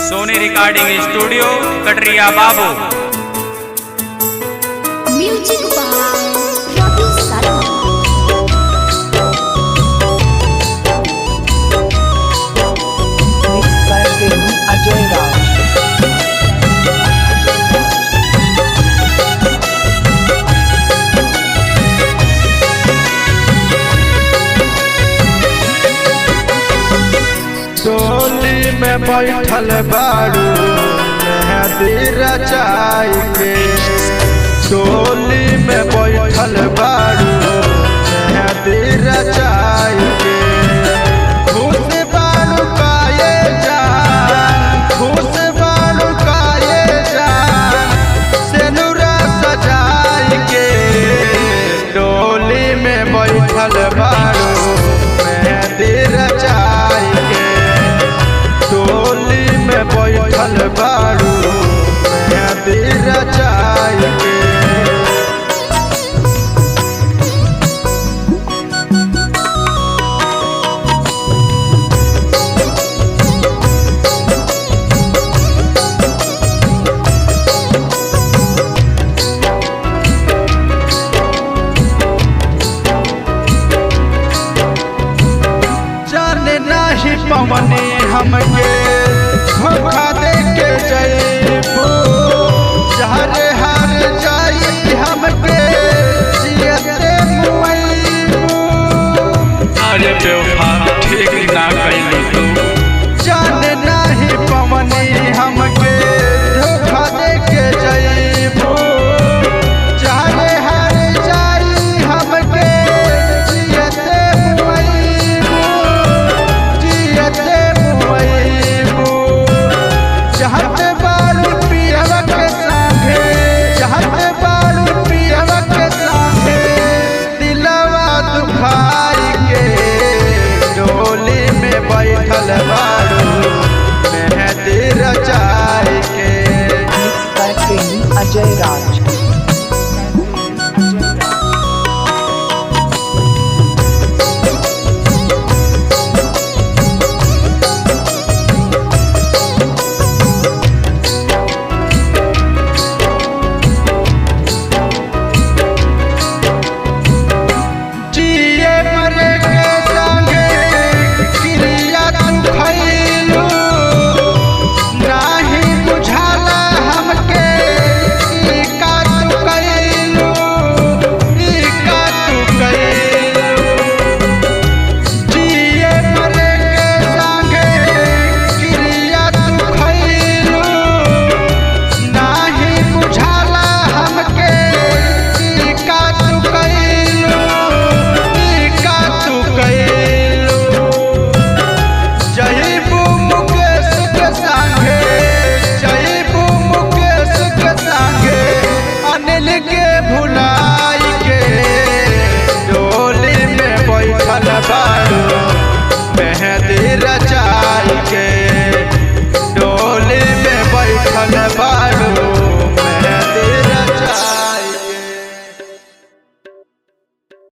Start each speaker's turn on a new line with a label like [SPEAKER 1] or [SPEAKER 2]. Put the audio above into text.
[SPEAKER 1] Soni recording studio Katariya Babu.
[SPEAKER 2] Music by Ravi Sharma.
[SPEAKER 3] Mixed by Renu Ajay Raj.
[SPEAKER 4] टोली में बैठल बारू मेहंदी रचाई के, टोली में बैठल बारू मेहंदी रचाई के। खुश बारू काये जान, खुश बारू काये जान, सेनुरा सजाई के। टोली में बैठल बारू मेहंदी रचाई के, टोली में बैठल बारू मेहंदी रचाई के। जाने नाही पवने हमके धोखा दे के जइबू, जहरे हार जाई हमके जियते मुइबू।
[SPEAKER 1] अरे